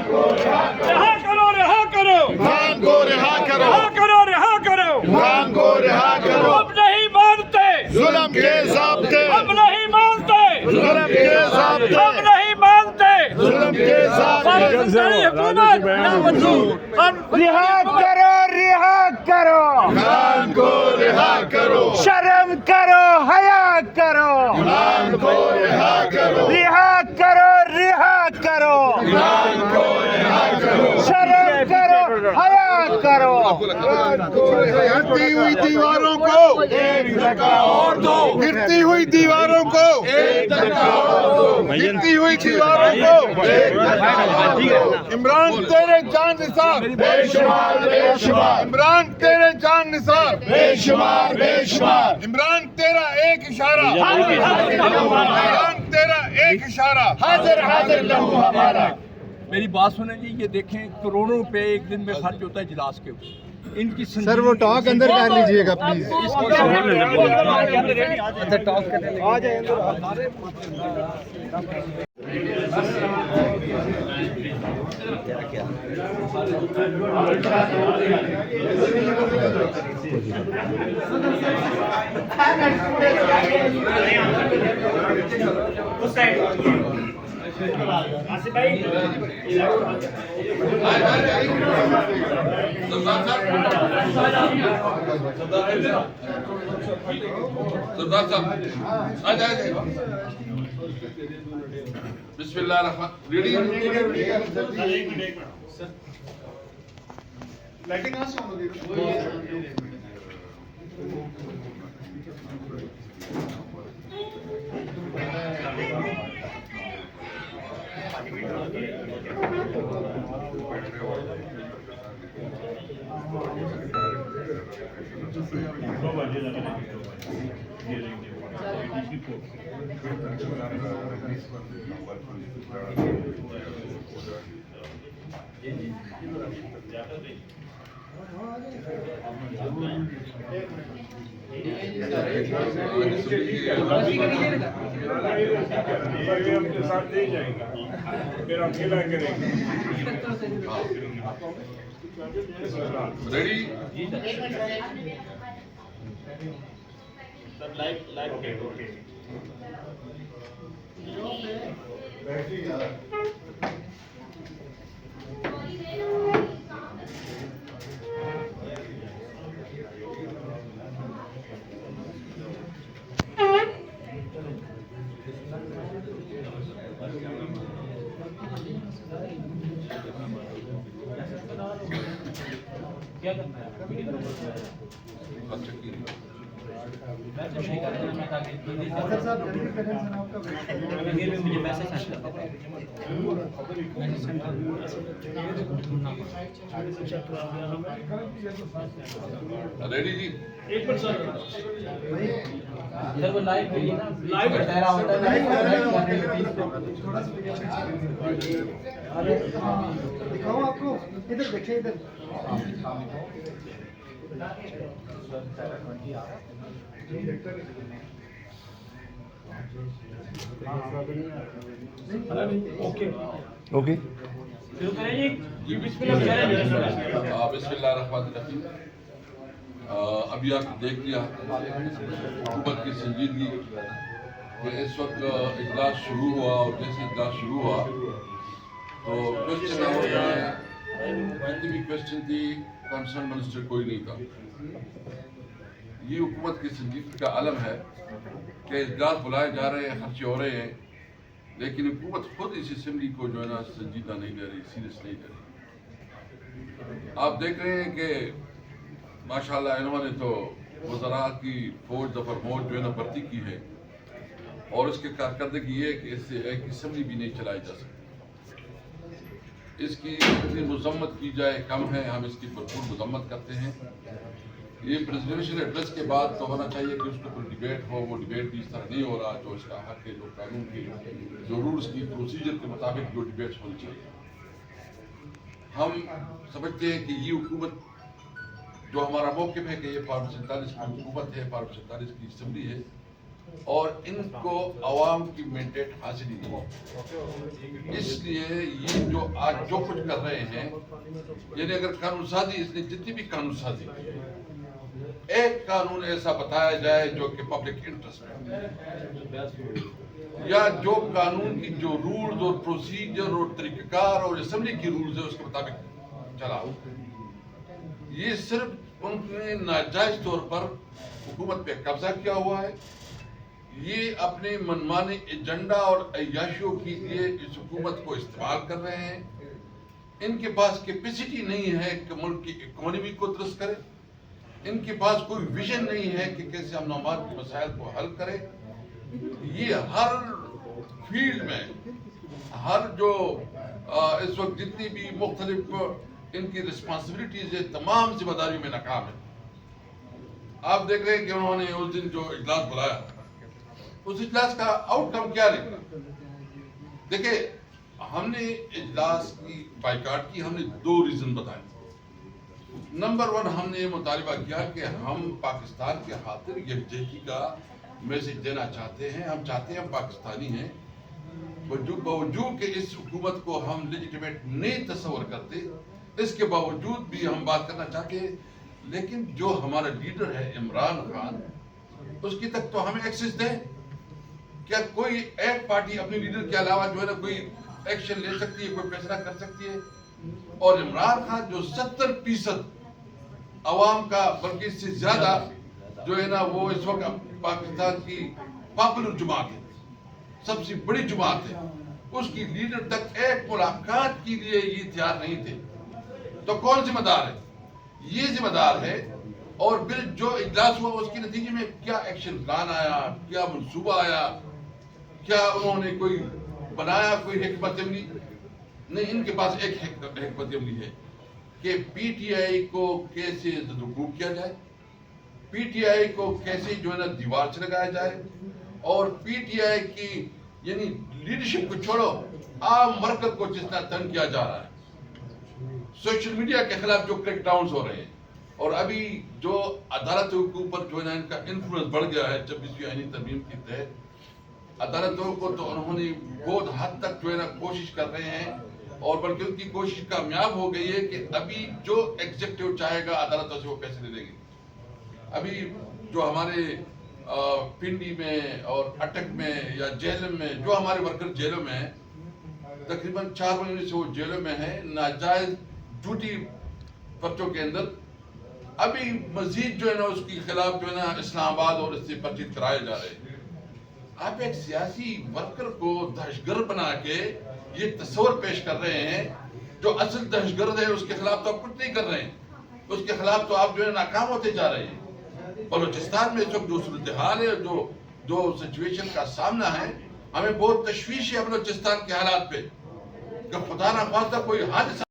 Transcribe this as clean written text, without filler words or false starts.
رہا کرو رہا کرو خان کو رہا کرو رہا کرو رہا کرو خان کو رہا کرو اب نہیں مانتے ظلم کے ضابطے اب نہیں مانتے ظلم کے ضابطے اب نہیں مانتے ظلم کے ضابطے رہا کرو رہا کرو خان کو رہا کرو شرم کرو حیا کرو خان کو رہا کرو رہا کرو رہا کرو خان کو رہا کرو شرم کرو حیا کرو ہٹتی ہوئی دیواروں کو ایک دھکا اور دو گرتی ہوئی دیواروں کو ایک دھکا اور دو گرتی ہوئی دیواروں کو ایک دھکا اور دو عمران تیرے جان نثار بے شمار بے شمار عمران تیرے جان نثار بے شمار بے شمار عمران تیرا ایک اشارہ عمران تیرا ایک اشارہ حاضر حاضر لہو ہمارا. میری بات سنیں جی، یہ دیکھیں کروڑوں روپے ایک دن میں خرچ ہوتا ہے اجلاس کے اوپر. ان کی سر وہ ٹاک اندر کر لیجئے گا پلیز. بسم اللہ الرحمن ریڈی اپنے ساتھ لے جائیں گا پھر اکیلا کریں گے. ریڈی ریڈی جی ایک منٹ سر دکھاؤ آپ کو ادھر دیکھیں ادھر. اوکے جی بسم اللہ الرحمن الرحیم. ابھی آپ دیکھ لیا حکومت کی سنجیدگی کہ اس وقت اجلاس شروع ہوا اور جیسے اجلاس شروع ہوا تو کوشچن جتنی بھی کوشچن تھی کنسرن منسٹر کوئی نہیں تھا. یہ حکومت کی سنجیدگی کا علم ہے کہ اجلاس بلائے جا رہے ہیں، خرچے ہو رہے ہیں، لیکن حکومت خود اس اسمبلی کو جو ہے نا سنجیدہ نہیں لے رہی، سیریس نہیں لے رہی. آپ دیکھ رہے ہیں کہ ماشاءاللہ انہوں نے تو وزراء کی فوج دفر موج جو ہے نا بھرتی کی ہے اور اس کے کارکردگی یہ ہے کہ اس سے ایک اسمبلی بھی نہیں چلائی جا سکتی. اس کی جتنی مذمت کی جائے کم ہے، ہم اس کی بھرپور مذمت کرتے ہیں. یہ پریزیڈنشیل ایڈریس کے بعد تو ہونا چاہیے کہ اس کو کوئی ڈیبیٹ ہو، وہ ڈیبیٹ بھی اس طرح نہیں ہو رہا جو اس کا حق ہے، جو قانون کے جو رولز کی پروسیجر کے مطابق جو ڈیبیٹس ہونی چاہیے. ہم سمجھتے ہیں کہ یہ حکومت جو ہمارا موقف ہے کہ یہ فارم 47 کی حکومت ہے، فارم 47 کی اسمبلی ہے، اور ان کو عوام کی مینڈیٹ حاصل ہی نہیں. اس لیے یہ جو آج جو کچھ کر رہے ہیں، یعنی اگر قانون سازی، اس نے جتنی بھی قانون سازی ایک قانون ایسا بتایا جائے جو کہ پبلک انٹرسٹ میں، یا جو قانون کی جو رولز اور پروسیجر اور طریقہ کار اور اسمبلی کی رولز ہے اس کے مطابق چلا، یہ صرف ان نے ناجائز طور پر حکومت پہ قبضہ کیا ہوا ہے. یہ اپنے منمانے ایجنڈا اور عیاشیوں کے لیے اس حکومت کو استعمال کر رہے ہیں. ان کے پاس کیپیسٹی نہیں ہے کہ ملک کی اکانومی کو درست کرے. ان کے پاس کوئی ویژن نہیں ہے کہ کیسے امن و امان کے مسائل کو حل کرے. یہ ہر فیلڈ میں، ہر جو اس وقت جتنی بھی مختلف ان کی رسپانسبلٹیز ہے، تمام ذمہ داریوں میں ناکام ہے. آپ دیکھ رہے ہیں کہ انہوں نے اس دن جو اجلاس بلایا، اس اجلاس کا آؤٹ کم کیا نکلا؟ دیکھیں، ہم نے اجلاس کی بائیکاٹ کی، ہم نے 2 ریزن بتائے. نمبر 1، ہم نے یہ مطالبہ کیا کہ ہم پاکستان کے خاطر یکجہتی کا میسج دینا چاہتے ہیں. ہم چاہتے ہیں، ہم پاکستانی ہیں، باوجود کہ اس حکومت کو ہم لیجیٹیمیٹ نہیں تصور کرتے، اس کے باوجود بھی ہم بات کرنا چاہتے ہیں. لیکن جو ہمارا لیڈر ہے عمران خان، اس کی تک تو ہمیں ایکسس دیں. کیا کوئی ایک پارٹی اپنے لیڈر کے علاوہ جو ہے نا کوئی ایکشن لے سکتی ہے، کوئی فیصلہ کر سکتی ہے؟ اور عمران خان جو 70% عوام کا، بلکہ اس سے زیادہ جو ہے نا، وہ اس وقت پاکستان کی پاپولر جماعت ہے، سب سے بڑی جماعت ہے، اس کی لیڈر تک ایک ملاقات کے لیے یہ تیار نہیں تھے. تو کون ذمہ دار ہے؟ یہ ذمہ دار ہے. اور پھر جو اجلاس ہوا، اس کے نتیجے میں کیا ایکشن پلان آیا، کیا منصوبہ آیا، کیا انہوں نے کوئی بنایا، کوئی حکمت عملی؟ نہیں. ان کے پاس ایک حکمت عملی ہے کہ پی ٹی آئی کو کیسے زدوکوب کیا جائے، پی ٹی آئی کو کیسے جو ہے نا دیوار سے لگایا جائے، اور پی ٹی آئی کی یعنی لیڈرشپ کو چھوڑو، عام مرکز کو جس طرح تنگ کیا جا رہا ہے، سوشل میڈیا کے خلاف جو کریک ڈاؤنز ہو رہے ہیں، اور ابھی جو عدالتوں کے اوپر جو ہے نا ان کا انفلوئنس بڑھ گیا ہے 26ویں آئینی ترمیم کے تحت. عدالتوں کو تو انہوں نے بہت حد تک جو ہے نا کوشش کر رہے ہیں، اور بلکہ ان کی کوشش کامیاب ہو گئی ہے کہ ابھی جو ایگزیکٹو چاہے گا عدالتوں سے وہ پیسے لے لیں گے. ابھی جو ہمارے پنڈی میں اور اٹک میں یا جہلم میں جو ہمارے ورکر جیلوں میں ہیں، تقریباً 4 مہینے سے وہ جیلوں میں ہیں ناجائز ڈیوٹی پرچوں کے اندر. ابھی مزید جو ہے نا اس کے خلاف جو ہے نا اسلام آباد اور اس سے پرچے کرائے جا رہے ہیں. آپ ایک سیاسی ورکر کو دہشت گرد بنا کے یہ تصور پیش کر رہے ہیں، جو اصل دہشت گرد ہے اس کے خلاف تو آپ کچھ نہیں کر رہے ہیں، اس کے خلاف تو آپ جو ہے ناکام ہوتے جا رہے ہیں. بلوچستان میں اس وقت جو صورتحال ہے، جو سچویشن کا سامنا ہے، ہمیں بہت تشویش ہے بلوچستان کے حالات پہ کہ خدا نخواستہ کوئی حادثہ